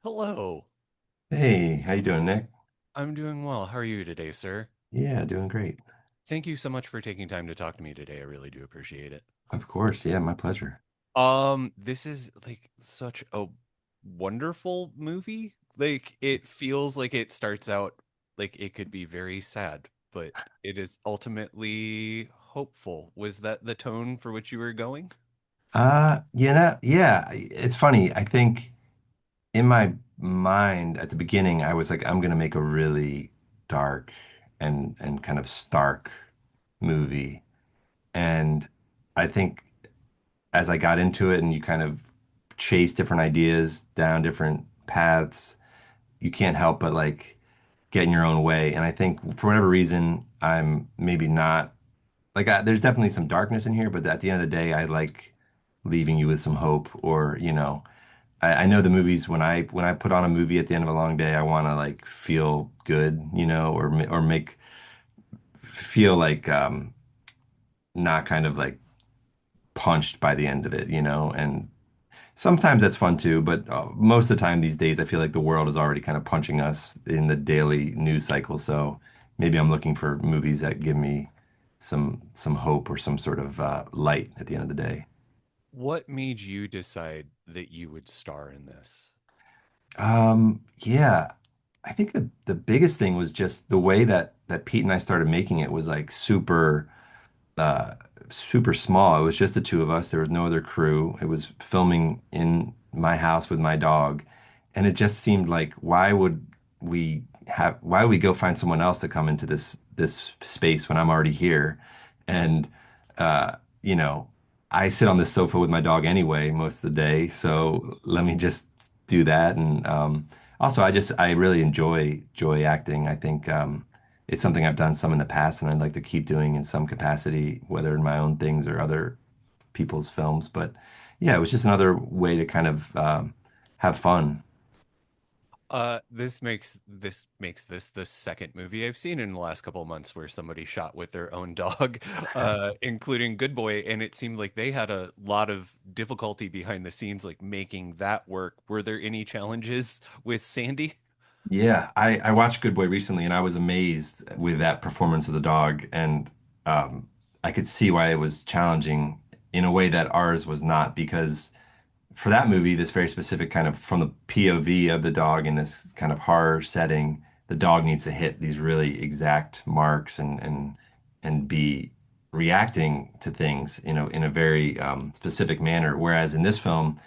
Hello. Hey, how you doing, Nick? I'm doing well. How are you today, sir? Yeah, doing great. Thank you so much for taking time to talk to me today. I really do appreciate it. Of course, yeah, my pleasure. This is like such a wonderful movie. Like it feels like it starts out like it could be very sad, but it is ultimately hopeful. Was that the tone for which you were going? Yeah, it's funny. I think in my mind at the beginning, I was like, I'm gonna make a really dark and kind of stark movie. And I think as I got into it and you kind of chase different ideas down different paths, you can't help but like get in your own way. And I think for whatever reason, I'm maybe not like there's definitely some darkness in here, but at the end of the day, I like leaving you with some hope. Or I know the movies when I put on a movie at the end of a long day, I want to like feel good, or make feel like not kind of like punched by the end of it. And sometimes that's fun too, but most of the time these days, I feel like the world is already kind of punching us in the daily news cycle. So maybe I'm looking for movies that give me some hope or some sort of light at the end of the day. What made you decide that you would star in this? Yeah, I think the biggest thing was just the way that Pete and I started making it was like uh super small. It was just the two of us. There was no other crew. It was filming in my house with my dog. And it just seemed like why would we go find someone else to come into this space when I'm already here? And uh, you know, I sit on this sofa with my dog anyway most of the day, so let me just do that. And also I really enjoy acting. I think it's something I've done some in the past, and I'd like to keep doing in some capacity, whether in my own things or other people's films. But yeah, it was just another way to kind of have fun. This makes this the second movie I've seen in the last couple of months where somebody shot with their own dog, including Good Boy, and it seemed like they had a lot of difficulty behind the scenes, like making that work. Were there any challenges with Sandy? Yeah, I watched Good Boy recently, and I was amazed with that performance of the dog, and um, I could see why it was challenging in a way that ours was not, because for that movie, this very specific kind of from the POV of the dog in this kind of horror setting, the dog needs to hit these really exact marks and be reacting to things, in a very specific manner. Whereas in this film,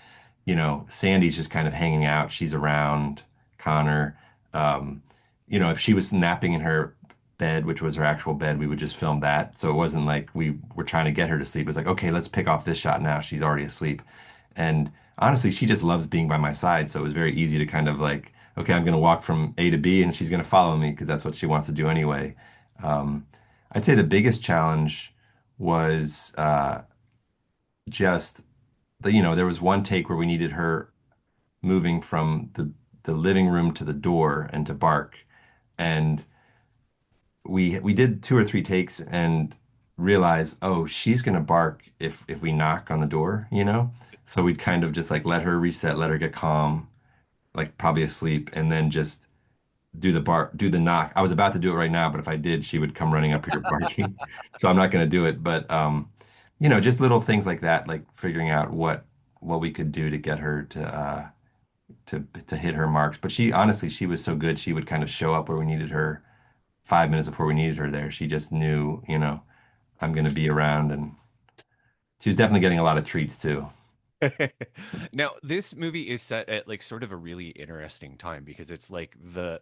Sandy's just kind of hanging out. She's around Connor. Um, if she was napping in her bed, which was her actual bed, we would just film that. So it wasn't like we were trying to get her to sleep. It was like, okay, let's pick off this shot now. She's already asleep. And honestly, she just loves being by my side. So it was very easy to kind of like, okay, I'm going to walk from A to B and she's going to follow me because that's what she wants to do anyway. Um, I'd say the biggest challenge was just there was one take where we needed her moving from the living room to the door and to bark. And we did two or three takes and realized, oh, she's gonna bark if we knock on the door. So we'd kind of just like let her reset, let her get calm, like probably asleep, and then just do the knock. I was about to do it right now, but if I did, she would come running up here barking. So I'm not gonna do it. But just little things like that, like figuring out what we could do to get her to hit her marks. But she honestly, she was so good. She would kind of show up where we needed her 5 minutes before we needed her there. She just knew, I'm going to be around, and she was definitely getting a lot of treats too. Now, this movie is set at like sort of a really interesting time because it's like the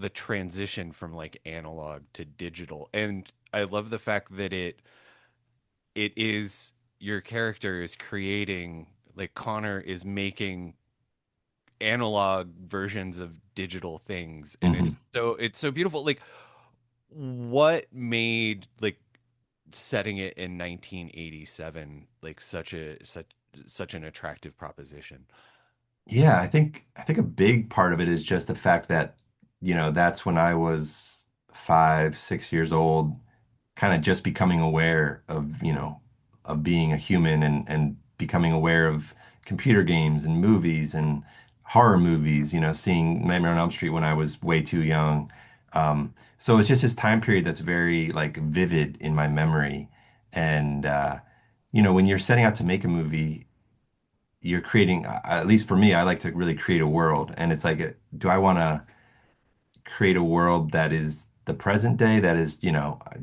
transition from like analog to digital. And I love the fact that it is your character is creating like Connor is making analog versions of digital things and Hmm. it's so beautiful. Like what made like setting it in 1987 like such an attractive proposition? Yeah, I think a big part of it is just the fact that, that's when I was 5, 6 years old, kind of just becoming aware of being a human and becoming aware of computer games and movies and horror movies, seeing Nightmare on Elm Street when I was way too young. So it's just this time period that's very like vivid in my memory. And when you're setting out to make a movie, you're creating, at least for me, I like to really create a world. And it's like, do I want to create a world that is the present day, that is,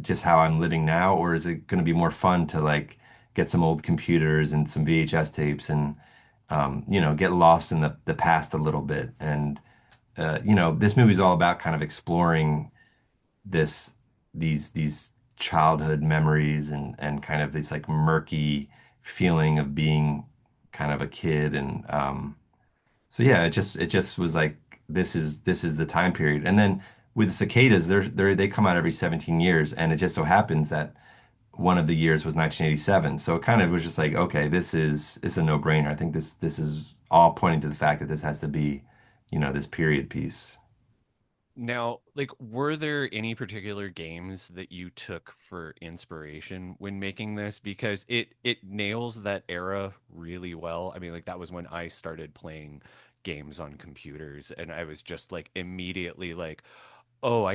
just how I'm living now? Or is it going to be more fun to like get some old computers and some VHS tapes and, get lost in the past a little bit? And, this movie is all about kind of exploring this, these childhood memories and kind of this like murky feeling of being kind of a kid. And, so yeah, it just was like this is the time period. And then with the cicadas, they come out every 17 years, and it just so happens that one of the years was 1987. So it kind of was just like, okay, this is a no-brainer. I think this is all pointing to the fact that this has to be, this period piece. Now, like, were there any particular games that you took for inspiration when making this? Because it nails that era really well. I mean, like that was when I started playing games on computers, and I was just like immediately like, oh,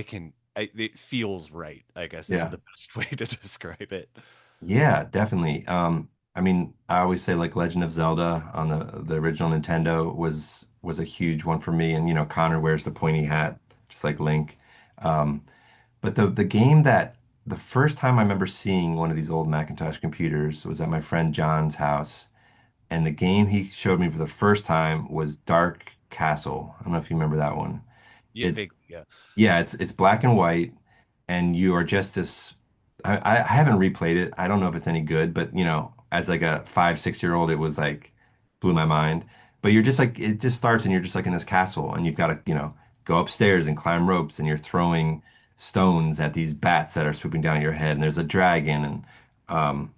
it feels right, I guess is Yeah. the best way to describe it. Yeah, definitely. I mean, I always say like Legend of Zelda on the original Nintendo was a huge one for me. And Connor wears the pointy hat, just like Link. Um, but the game that the first time I remember seeing one of these old Macintosh computers was at my friend John's house, and the game he showed me for the first time was Dark Castle. I don't know if you remember that one. Yeah, It vaguely, yeah. Yeah, it's black and white, and you are just this. I haven't replayed it. I don't know if it's any good, but as like a 5, 6 year old, it was like blew my mind. But you're just like it just starts, and you're just like in this castle, and you've got to go upstairs and climb ropes, and you're throwing stones at these bats that are swooping down your head, and there's a dragon, and um,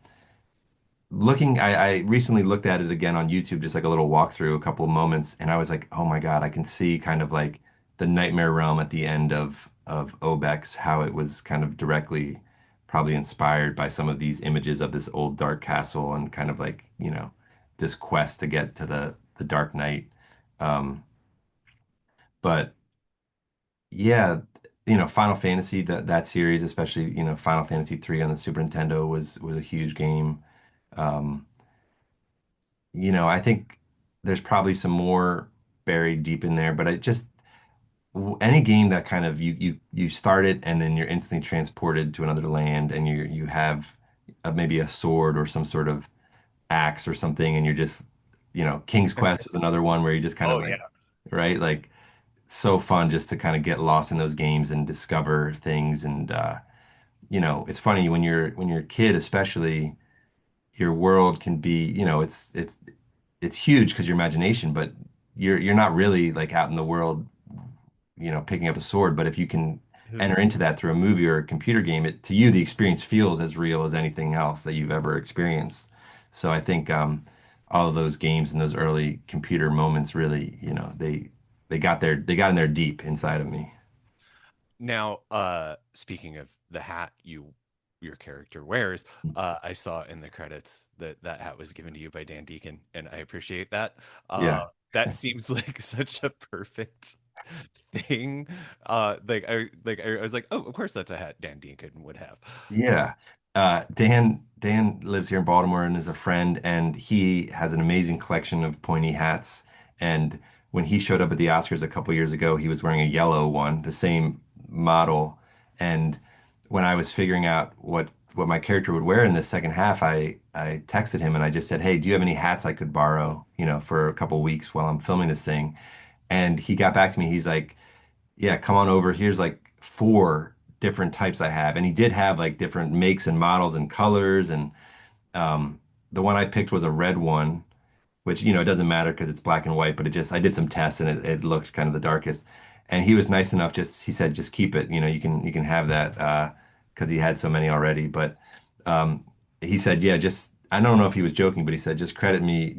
I recently looked at it again on YouTube, just like a little walkthrough, a couple of moments, and I was like, oh my God, I can see kind of like the nightmare realm at the end of OBEX, how it was kind of directly probably inspired by some of these images of this old dark castle and kind of like, this quest to get to the Dark Knight. Um, but yeah, Final Fantasy, that series, especially, Final Fantasy 3 on the Super Nintendo was a huge game. Um, I think there's probably some more buried deep in there, but I just any game that kind of you start it and then you're instantly transported to another land, and you have maybe a sword or some sort of axe or something, and you're just King's Quest was another one where you just kind of Oh like, yeah. right, like so fun just to kind of get lost in those games and discover things. And it's funny when you're a kid, especially, your world can be, it's huge because your imagination, but you're not really like out in the world, picking up a sword. But if you can enter into that through a movie or a computer game, it to you the experience feels as real as anything else that you've ever experienced. So I think all of those games and those early computer moments really, they got in there deep inside of me. Now, speaking of the hat your character wears, I saw in the credits that that hat was given to you by Dan Deacon, and I appreciate that. Yeah. That seems like such a perfect thing. I was like, oh, of course that's a hat Dan Deacon would have. Yeah. Dan lives here in Baltimore and is a friend, and he has an amazing collection of pointy hats. And when he showed up at the Oscars a couple years ago, he was wearing a yellow one, the same model. And when I was figuring out what my character would wear in the second half, I texted him and I just said, "Hey, do you have any hats I could borrow, for a couple weeks while I'm filming this thing?" And he got back to me. He's like, yeah, come on over. Here's like four different types I have. And he did have like different makes and models and colors. And um, the one I picked was a red one, which, it doesn't matter because it's black and white, but I did some tests, and it looked kind of the darkest. And he was nice enough, he said, just keep it. You can have that because he had so many already. But um, he said, yeah, I don't know if he was joking, but he said, just credit me,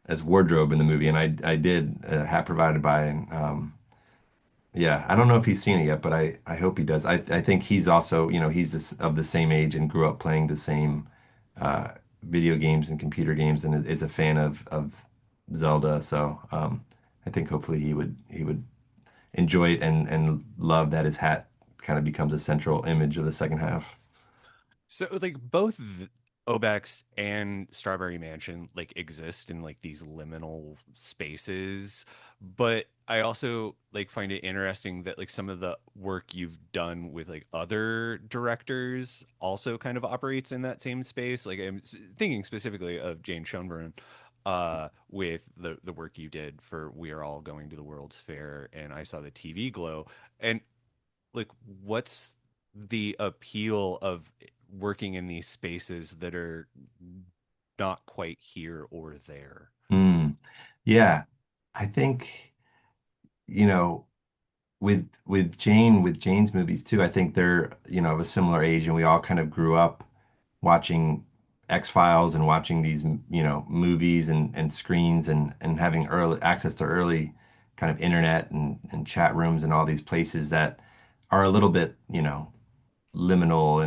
as wardrobe in the movie. And I did, hat provided by, yeah, I don't know if he's seen it yet, but I hope he does. I think he's also, he's of the same age and grew up playing the same uh, video games and computer games, and is a fan of Zelda. So I think hopefully he would enjoy it and love that his hat kind of becomes a central image of the second half. So like both Obex and Strawberry Mansion like exist in like these liminal spaces, but I also like find it interesting that like some of the work you've done with like other directors also kind of operates in that same space. Like I'm thinking specifically of Jane Schoenbrun with the work you did for We Are All Going to the World's Fair and I Saw the TV Glow. And like what's the appeal of working in these spaces that are not quite here or there? Mm. Yeah, I think, you know, with Jane's movies too, I think they're, of a similar age and we all kind of grew up watching X-Files and watching these, movies and screens and having early access to early kind of internet and chat rooms and all these places that are a little bit, liminal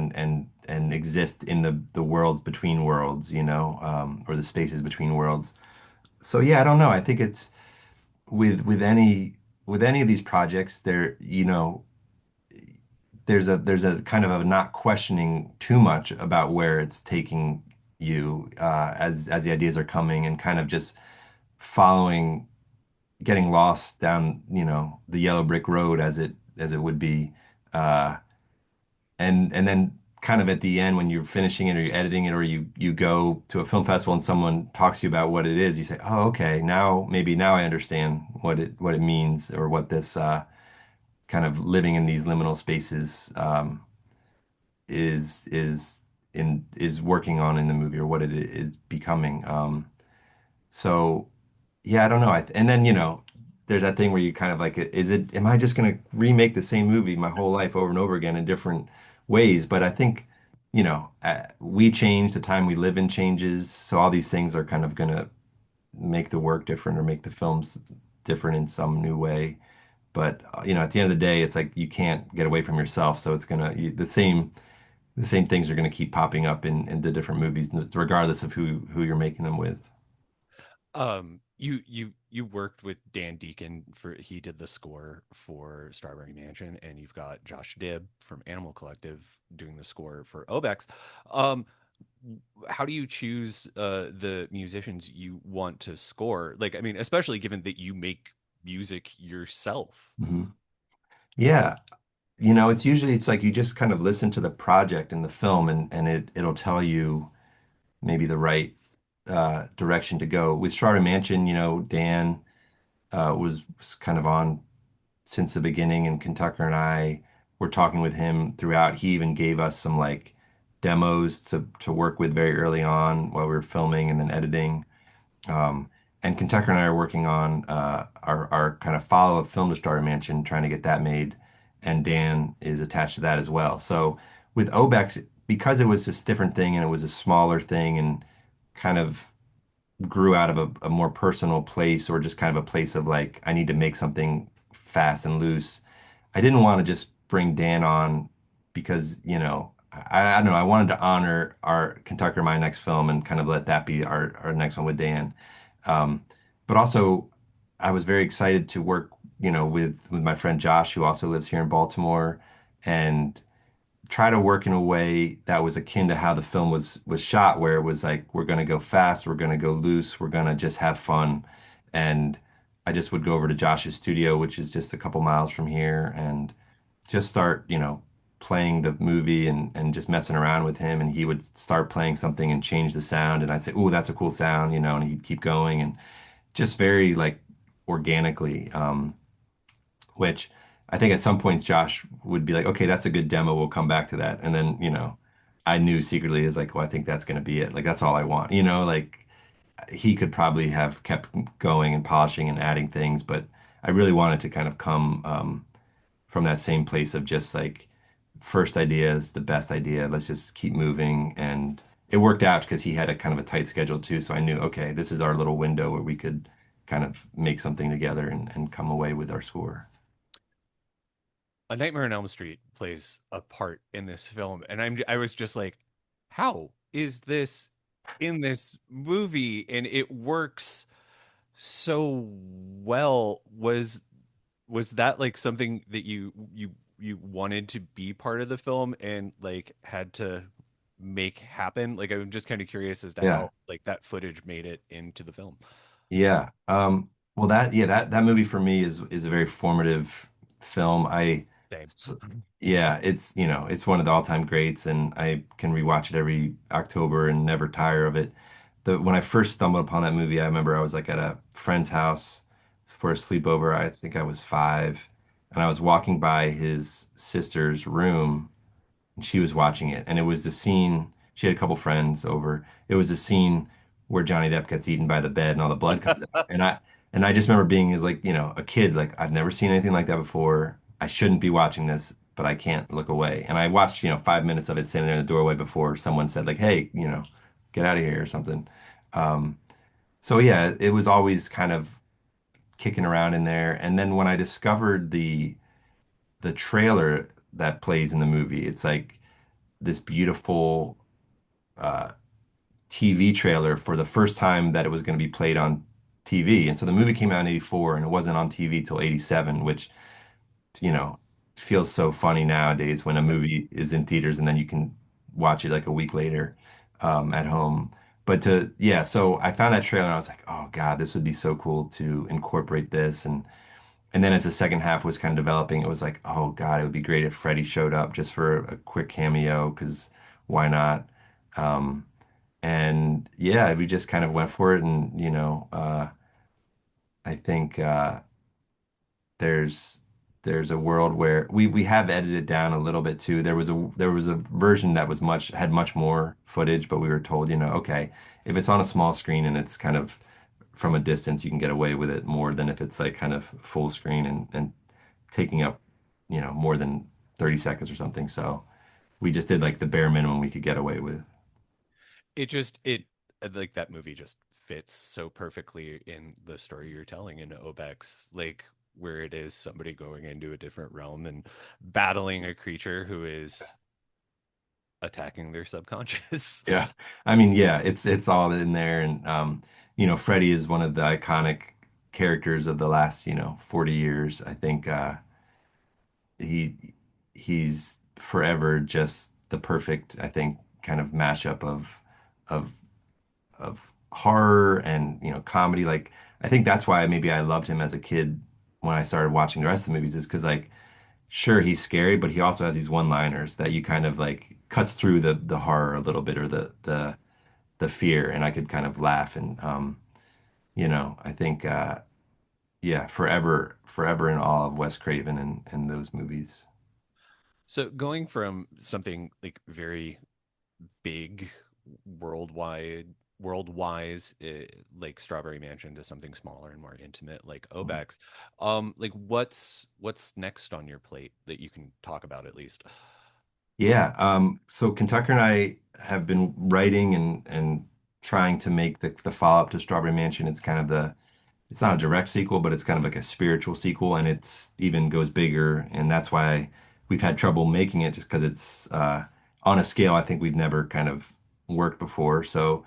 and exist in the worlds between worlds, or the spaces between worlds. So yeah, I don't know. I think it's with any of these projects, there's a kind of a not questioning too much about where it's taking you as the ideas are coming and kind of just following, getting lost down, the yellow brick road as it would be. Uh, and then kind of at the end when you're finishing it or you're editing it or you go to a film festival and someone talks to you about what it is, you say, "Oh, okay, now I understand what it means or what this kind of living in these liminal spaces is working on in the movie or what it is becoming." So yeah, I don't know. And then, there's that thing where you kind of like, am I just going to remake the same movie my whole life over and over again in different ways? But I think, we change, the time we live in changes. So all these things are kind of going to make the work different or make the films different in some new way. But, at the end of the day, it's like you can't get away from yourself. So it's the same things are going to keep popping up in the different movies, regardless of who you're making them with. You worked with Dan Deacon for he did the score for Strawberry Mansion, and you've got Josh Dibb from Animal Collective doing the score for OBEX. Um, how do you choose the musicians you want to score? Like, I mean, especially given that you make music yourself. Mhm. Yeah, it's like you just kind of listen to the project in the film and it'll tell you maybe the right direction to go. With Strawberry Mansion, Dan was kind of on since the beginning, and Kentucker and I were talking with him throughout. He even gave us some like demos to work with very early on while we were filming and then editing. Um, and Kentucker and I are working on our kind of follow-up film to Starry Mansion, trying to get that made. And Dan is attached to that as well. So with OBEX, because it was this different thing and it was a smaller thing and kind of grew out of a more personal place or just kind of a place of like, I need to make something fast and loose. I didn't want to just bring Dan on because, I don't know, I wanted to honor our Kentucky My next film and kind of let that be our next one with Dan. Um, but also, I was very excited to work, with my friend Josh, who also lives here in Baltimore, and try to work in a way that was akin to how the film was shot, where it was like we're gonna go fast, we're gonna go loose, we're gonna just have fun. And I just would go over to Josh's studio, which is just a couple miles from here, and just start, playing the movie and just messing around with him. And he would start playing something and change the sound, and I'd say, "Oh, that's a cool sound," and he'd keep going and just very like organically. Which I think at some points Josh would be like, okay, that's a good demo. We'll come back to that. And then, I knew secretly is like, well, I think that's going to be it. Like, that's all I want. Like he could probably have kept going and polishing and adding things, but I really wanted to kind of come from that same place of just like, first idea is the best idea. Let's just keep moving. And it worked out because he had a kind of a tight schedule too. So I knew, okay, this is our little window where we could kind of make something together and come away with our score. A Nightmare on Elm Street plays a part in this film, and I was just like, how is this in this movie? And it works so well. Was that like something that you wanted to be part of the film and like had to make happen? Like I'm just kind of curious as to Yeah. how like that footage made it into the film. Yeah. Well, that movie for me is a very formative film. Same. So, yeah, it's it's one of the all-time greats, and I can rewatch it every October and never tire of it. When I first stumbled upon that movie, I remember I was like at a friend's house for a sleepover. I think I was 5, and I was walking by his sister's room, and she was watching it, and it was the scene. She had a couple friends over. It was the scene where Johnny Depp gets eaten by the bed and all the blood comes out. And I just remember being as like, a kid, like I've never seen anything like that before. I shouldn't be watching this, but I can't look away. And I watched, 5 minutes of it standing there in the doorway before someone said like, "Hey, get out of here" or something. Um, so yeah, it was always kind of kicking around in there. And then when I discovered the trailer that plays in the movie, it's like this beautiful uh, TV trailer for the first time that it was going to be played on TV. And so the movie came out in 84 and it wasn't on TV till 87, which, you know, feels so funny nowadays when a movie is in theaters and then you can watch it like a week later at home. But yeah, so I found that trailer and I was like, oh God, this would be so cool to incorporate this. And then as the second half was kind of developing, it was like, oh God, it would be great if Freddie showed up just for a quick cameo, because why not? Um, and yeah, we just kind of went for it. And, I think there's there's a world where we have edited down a little bit too. There was a version that was had much more footage, but we were told, okay, if it's on a small screen and it's kind of from a distance, you can get away with it more than if it's like kind of full screen and taking up, more than 30 seconds or something. So we just did like the bare minimum we could get away with. It like that movie just fits so perfectly in the story you're telling in OBEX, like where it is somebody going into a different realm and battling a creature who is attacking their subconscious. Yeah. I mean, yeah, it's all in there. And Freddie is one of the iconic characters of the last, 40 years. I think he he's forever just the perfect, I think, kind of mashup of of horror and, comedy. Like I think that's why maybe I loved him as a kid when I started watching the rest of the movies, is because like sure he's scary, but he also has these one-liners that you kind of like cuts through the horror a little bit, or the fear, and I could kind of laugh. And I think yeah, forever in awe of Wes Craven and those movies. So going from something like very big worldwide worldwise like Strawberry Mansion to something smaller and more intimate like OBEX, like what's next on your plate that you can talk about at least? Yeah, so Kentucker and I have been writing and trying to make the follow-up to Strawberry Mansion. It's kind of it's not a direct sequel, but it's kind of like a spiritual sequel, and it's even goes bigger, and that's why we've had trouble making it, just because it's on a scale I think we've never kind of worked before. So,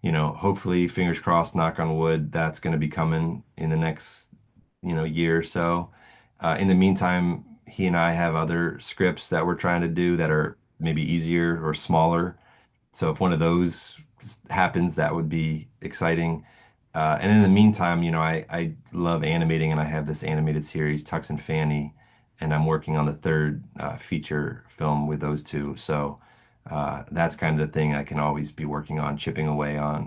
hopefully, fingers crossed, knock on wood, that's going to be coming in the next, year or so. In the meantime, he and I have other scripts that we're trying to do that are maybe easier or smaller. So if one of those happens, that would be exciting. And in the meantime, I love animating, and I have this animated series, Tux and Fanny, and I'm working on the third feature film with those two. So that's kind of the thing I can always be working on, chipping away uh,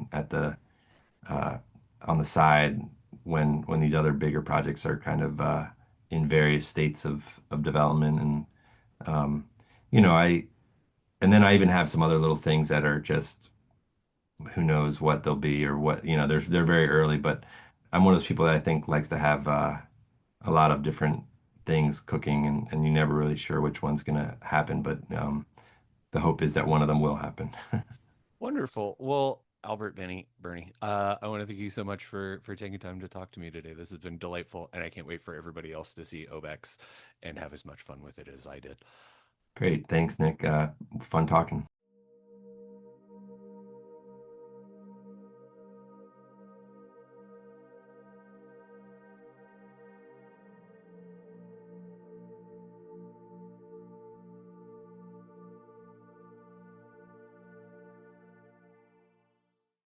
on the side when these other bigger projects are kind of in various states of development. And I and then I even have some other little things that are just who knows what they'll be, or what, they're very early, but I'm one of those people that I think likes to have a lot of different things cooking, and you're never really sure which one's gonna happen, but the hope is that one of them will happen. Wonderful. Well, Albert Birney, I want to thank you so much for taking time to talk to me today. This has been delightful, and I can't wait for everybody else to see OBEX and have as much fun with it as I did. Great. Thanks, Nick. Fun talking.